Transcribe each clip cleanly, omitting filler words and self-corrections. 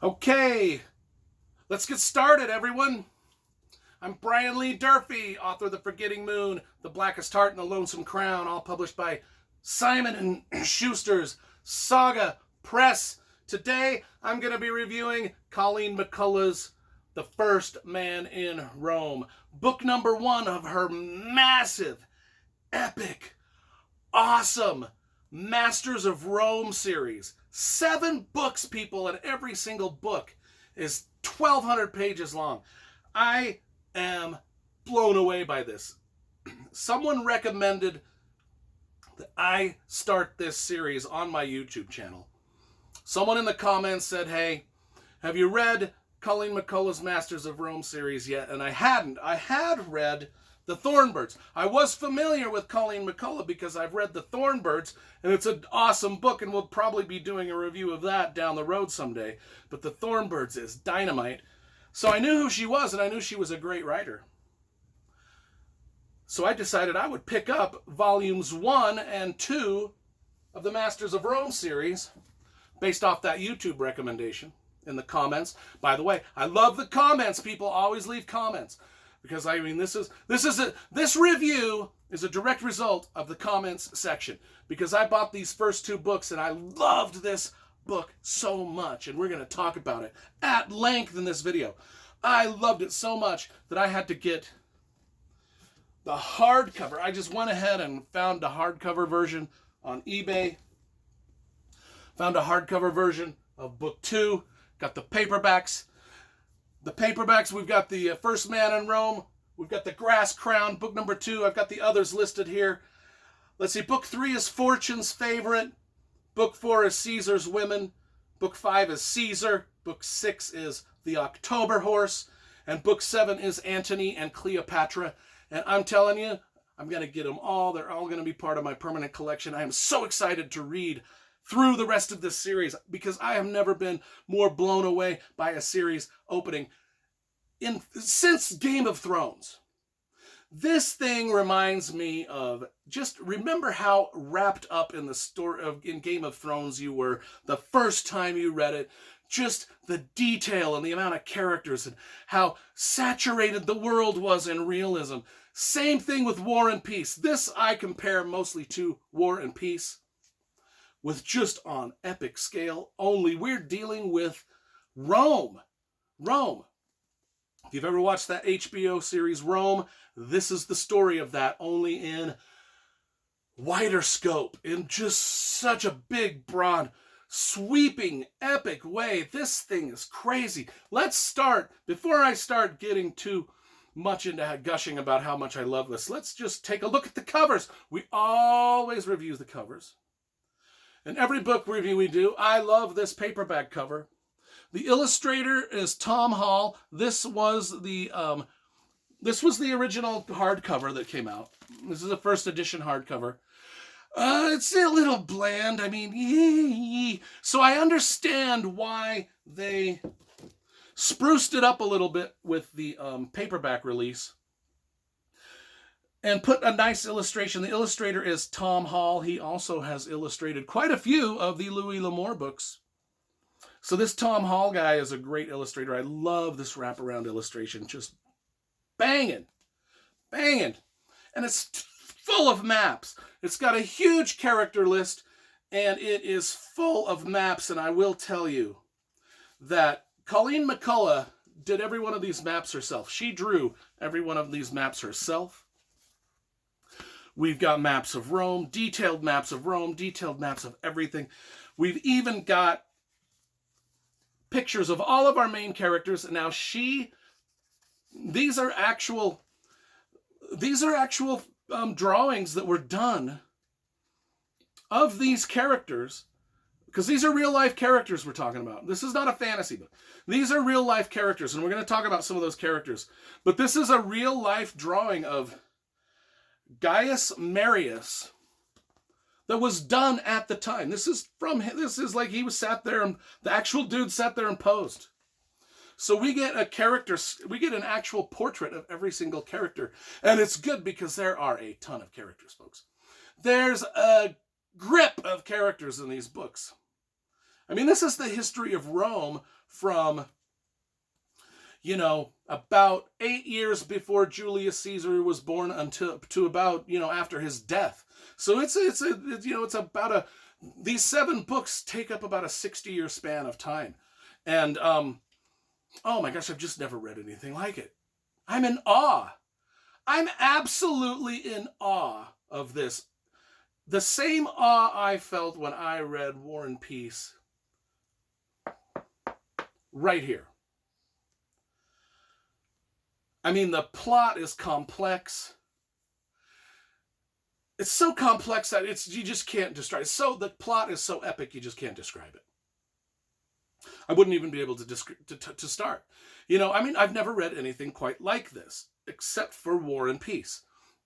Okay, let's get started, everyone. I'm Brian Lee Durfee, author of The Forgetting Moon, The Blackest Heart, and The Lonesome Crown, all published by Simon & Schuster's Saga Press. Today, I'm going to be reviewing Colleen McCullough's The First Man in Rome, book number 1 of her massive, epic, awesome Masters of Rome series. 7 books, people, and every single book is 1,200 pages long. I am blown away by this. Someone recommended that I start this series on my YouTube channel. Someone in the comments said, hey, have you read Colleen McCullough's Masters of Rome series yet? And I hadn't. I had read The Thornbirds. I was familiar with Colleen McCullough because I've read The Thornbirds, and it's an awesome book, and we'll probably be doing a review of that down the road someday. But The Thornbirds is dynamite. So I knew who she was, and I knew she was a great writer. So I decided I would pick up volumes 1 and 2 of the Masters of Rome series based off that YouTube recommendation in the comments. By the way, I love the comments. People always leave comments. Because, I mean, this review is a direct result of the comments section. Because I bought these first 2 books and I loved this book so much. And we're going to talk about it at length in this video. I loved it so much that I had to get the hardcover. I just went ahead and found the hardcover version on eBay. Found a hardcover version of book 2. Got the paperbacks. The paperbacks, we've got The First Man in Rome. We've got The Grass Crown, book number 2. I've got the others listed here. Let's see, book 3 is Fortune's Favorite. Book 4 is Caesar's Women. Book 5 is Caesar. Book 6 is The October Horse. And book 7 is Antony and Cleopatra. And I'm telling you, I'm going to get them all. They're all going to be part of my permanent collection. I am so excited to read through the rest of this series because I have never been more blown away by a series opening since Game of Thrones. This thing reminds me of, just remember how wrapped up in the story in Game of Thrones you were the first time you read it. Just the detail and the amount of characters and how saturated the world was in realism. Same thing with War and Peace. This I compare mostly to War and Peace, with just on epic scale, only we're dealing with Rome. Rome. If you've ever watched that HBO series Rome, this is the story of that, only in wider scope, in just such a big, broad, sweeping, epic way. This thing is crazy. Let's start, before I start getting too much into gushing about how much I love this, let's just take a look at the covers. We always review the covers. In every book review we do, I love this paperback cover. The illustrator is Tom Hall. This was the original hardcover that came out. This is the first edition hardcover. It's a little bland. I mean, so I understand why they spruced it up a little bit with the paperback release and put a nice illustration. The illustrator is Tom Hall. He also has illustrated quite a few of the Louis L'Amour books. So this Tom Hall guy is a great illustrator. I love this wraparound illustration. Just banging. Banging. And it's full of maps. It's got a huge character list, and it is full of maps. And I will tell you that Colleen McCullough did every one of these maps herself. She drew every one of these maps herself. We've got maps of Rome, detailed maps of Rome, detailed maps of everything. We've even got pictures of all of our main characters. Now these are actual drawings that were done of these characters, because these are real life characters we're talking about. This is not a fantasy book. These are real life characters, and we're going to talk about some of those characters. But this is a real life drawing of Gaius Marius that was done at the time. This is like he was sat there and the actual dude sat there and posed. So we get an actual portrait of every single character. And it's good because there are a ton of characters, folks. There's a grip of characters in these books. I mean, this is the history of Rome from, about 8 years before Julius Caesar was born until to about, after his death. So it's about these 7 books take up about a 60-year span of time. And, oh my gosh, I've just never read anything like it. I'm in awe. I'm absolutely in awe of this. The same awe I felt when I read War and Peace. Right here. I mean, the plot is complex. It's so complex that you just can't describe it. The plot is so epic, you just can't describe it. I wouldn't even be able to start. I've never read anything quite like this, except for War and Peace.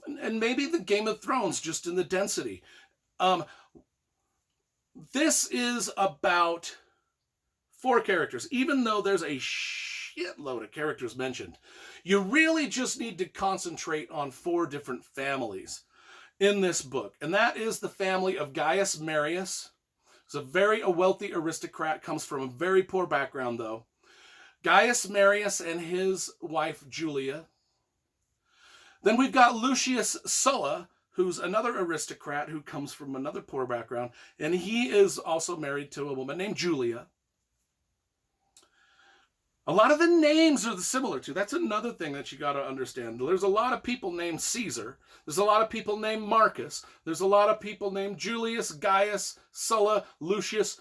And maybe the Game of Thrones, just in the density. This is about 4 characters. Even though there's a shitload of characters mentioned, you really just need to concentrate on 4 different families in this book. And that is the family of Gaius Marius. He's a wealthy aristocrat, comes from a very poor background, though. Gaius Marius and his wife, Julia. Then we've got Lucius Sulla, who's another aristocrat who comes from another poor background, and he is also married to a woman named Julia. A lot of the names are similar too. That's another thing that you got to understand. There's a lot of people named Caesar. There's a lot of people named Marcus. There's a lot of people named Julius, Gaius, Sulla, Lucius.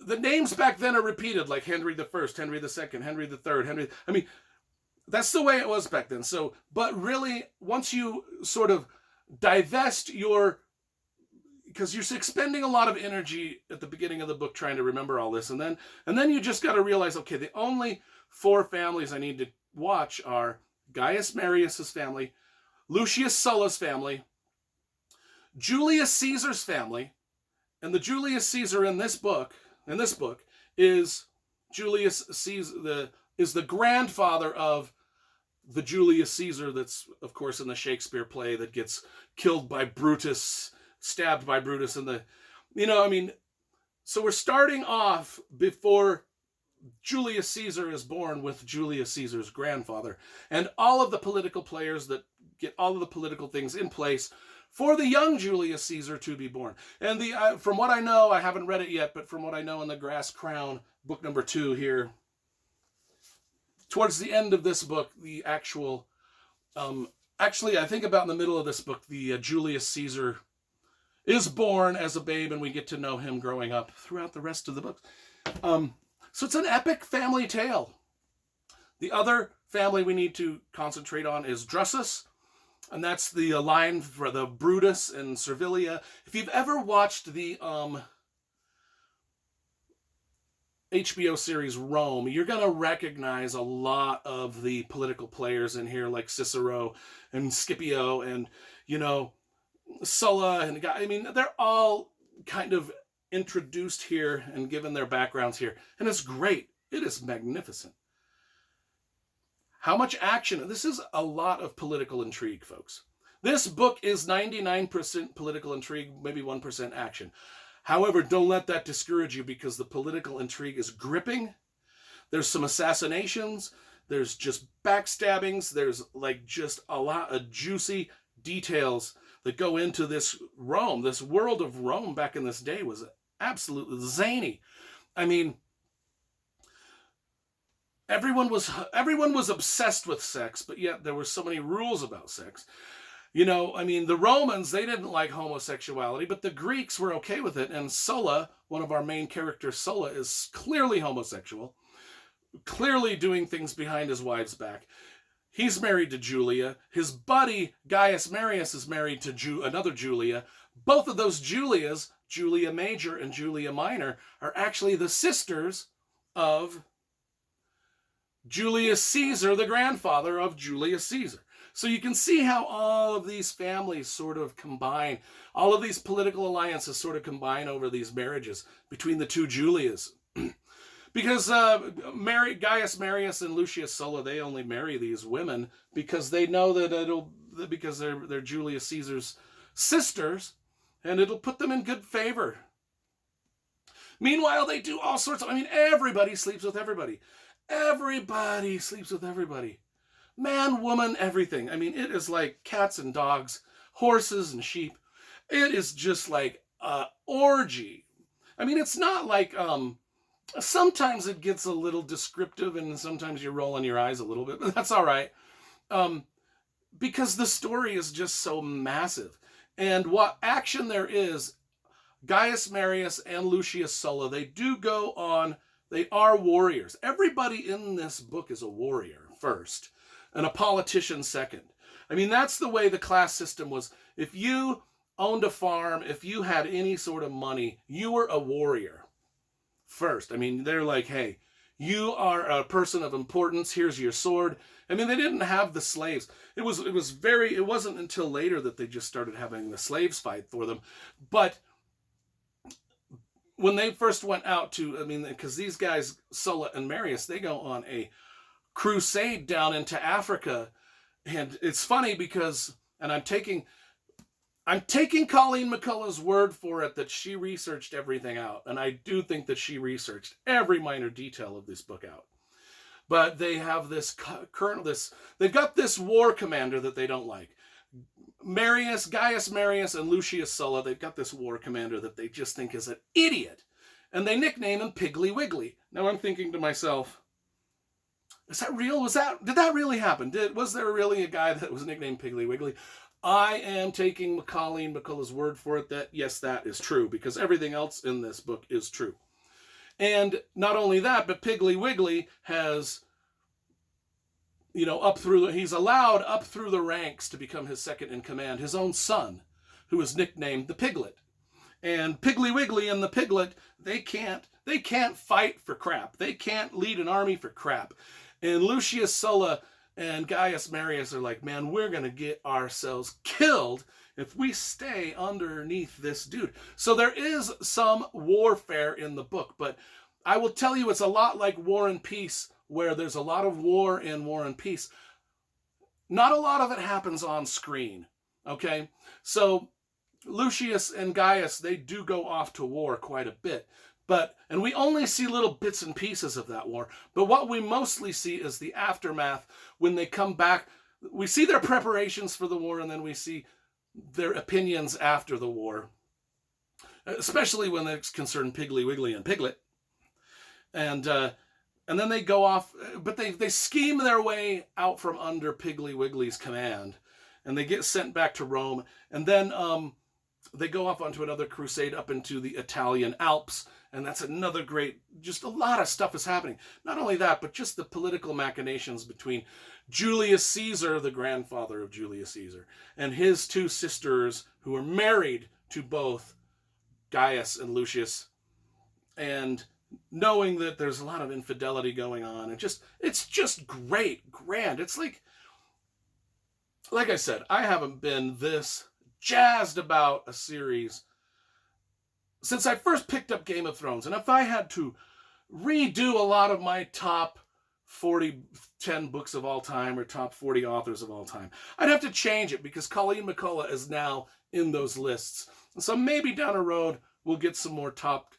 The names back then are repeated, like Henry I, Henry II, Henry III, that's the way it was back then. So, but really, once you sort of divest because you're expending a lot of energy at the beginning of the book trying to remember all this, and then you just got to realize, okay, the only 4 families I need to watch are Gaius Marius's family, Lucius Sulla's family, Julius Caesar's family, and the Julius Caesar in this book is Julius Caesar, is the grandfather of the Julius Caesar that's, of course, in the Shakespeare play that gets killed by Brutus, stabbed by Brutus, so we're starting off before Julius Caesar is born with Julius Caesar's grandfather, and all of the political players that get all of the political things in place for the young Julius Caesar to be born. And from what I know, I haven't read it yet, but from what I know in the Grass Crown, book number 2 here, towards the end of this book, the actual, actually, I think about in the middle of this book, the Julius Caesar is born as a babe, and we get to know him growing up throughout the rest of the book. So it's an epic family tale. The other family we need to concentrate on is Drusus, and that's the line for the Brutus and Servilia. If you've ever watched the HBO series Rome, you're going to recognize a lot of the political players in here, like Cicero and Scipio and, Sulla. And they're all kind of introduced here and given their backgrounds here. And it's great. It is magnificent. How much action? This is a lot of political intrigue, folks. This book is 99% political intrigue, maybe 1% action. However, don't let that discourage you, because the political intrigue is gripping. There's some assassinations. There's just backstabbings. There's just a lot of juicy details that go into this Rome. This world of Rome back in this day was absolutely zany. Everyone was obsessed with sex, but yet there were so many rules about sex. The Romans, they didn't like homosexuality, but the Greeks were okay with it. And Sulla, one of our main characters, Sulla, is clearly homosexual, clearly doing things behind his wife's back. He's married to Julia. His buddy, Gaius Marius, is married to another Julia. Both of those Julias, Julia Major and Julia Minor, are actually the sisters of Julius Caesar, the grandfather of Julius Caesar. So you can see how all of these families sort of combine, all of these political alliances sort of combine over these marriages between the 2 Julias. Because Gaius Marius and Lucius Sulla, they only marry these women because they know that because they're Julius Caesar's sisters, and it'll put them in good favor. Meanwhile, they do all sorts of, everybody sleeps with everybody. Everybody sleeps with everybody. Man, woman, everything. It is like cats and dogs, horses and sheep. It is just like an orgy. It's not like, sometimes it gets a little descriptive and sometimes you're rolling your eyes a little bit, but that's all right. Because the story is just so massive. And what action there is, Gaius Marius and Lucius Sulla, they do go on, they are warriors. Everybody in this book is a warrior first, and a politician second. That's the way the class system was. If you owned a farm, if you had any sort of money, you were a warrior first. They're like, hey, you are a person of importance, here's your sword. They didn't have the slaves. It wasn't until later that they just started having the slaves fight for them. But when they first went out to, because these guys, Sulla and Marius, they go on a crusade down into Africa. And it's funny because, and I'm taking Colleen McCullough's word for it that she researched everything out. And I do think that she researched every minor detail of this book out. But they have they've got this war commander that they don't like. Gaius Marius and Lucius Sulla, they've got this war commander that they just think is an idiot. And they nickname him Piggly Wiggly. Now I'm thinking to myself, is that real? Did that really happen? Was there really a guy that was nicknamed Piggly Wiggly? I am taking Colleen McCullough's word for it that, yes, that is true, because everything else in this book is true. And not only that, but Piggly Wiggly has, he's allowed up through the ranks to become his second in command, his own son, who is nicknamed the Piglet. And Piggly Wiggly and the Piglet, they can't fight for crap. They can't lead an army for crap. And Lucius Sulla and Gaius Marius are like, man, we're going to get ourselves killed if we stay underneath this dude. So there is some warfare in the book, but I will tell you it's a lot like War and Peace, where there's a lot of war in War and Peace. Not a lot of it happens on screen, okay? So Lucius and Gaius, they do go off to war quite a bit. And we only see little bits and pieces of that war. But what we mostly see is the aftermath. When they come back, we see their preparations for the war, and then we see their opinions after the war. Especially when it's concerned Piggly Wiggly and Piglet. And then they go off, but they scheme their way out from under Piggly Wiggly's command. And they get sent back to Rome. And then they go off onto another crusade up into the Italian Alps. And that's another great, just a lot of stuff is happening. Not only that, but just the political machinations between Julius Caesar, the grandfather of Julius Caesar, and his two sisters who are married to both Gaius and Lucius. And knowing that there's a lot of infidelity going on. And it's just great, grand. It's like I said, I haven't been this jazzed about a series since I first picked up Game of Thrones. And if I had to redo a lot of my top 10 books of all time or top 40 authors of all time, I'd have to change it because Colleen McCullough is now in those lists. And so maybe down the road we'll get some more top,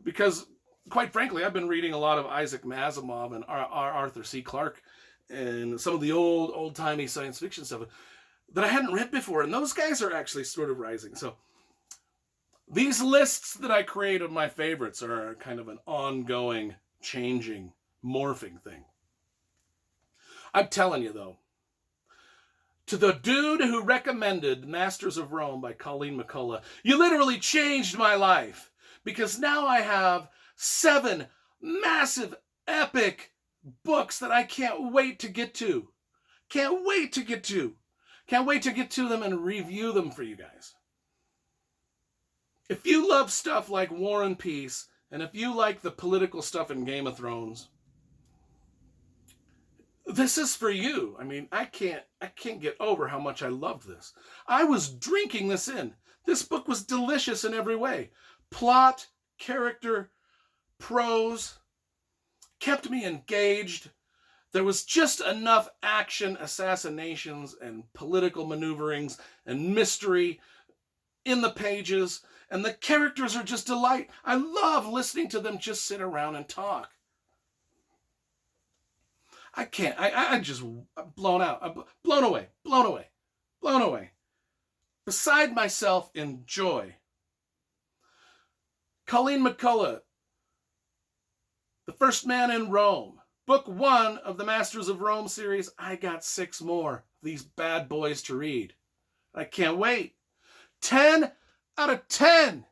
because quite frankly, I've been reading a lot of Isaac Asimov and Arthur C. Clarke and some of the old-timey science fiction stuff that I hadn't read before. And those guys are actually sort of rising. So these lists that I create of my favorites are kind of an ongoing, changing, morphing thing. I'm telling you, though, to the dude who recommended Masters of Rome by Colleen McCullough, you literally changed my life. Because now I have 7 massive, epic books that I can't wait to get to. Can't wait to get to. Can't wait to get to them and review them for you guys. If you love stuff like War and Peace, and if you like the political stuff in Game of Thrones, this is for you. I can't get over how much I loved this. I was drinking this in. This book was delicious in every way. Plot, character, prose, kept me engaged. There was just enough action, assassinations, and political maneuverings, and mystery in the pages, and the characters are just delight. I love listening to them just sit around and talk. I can't. I just blown out. I'm blown away. Blown away. Blown away. Beside myself in joy. Colleen McCullough, The First Man in Rome. Book 1 of the Masters of Rome series. I got 6 more of these bad boys to read. I can't wait. 10 out of 10.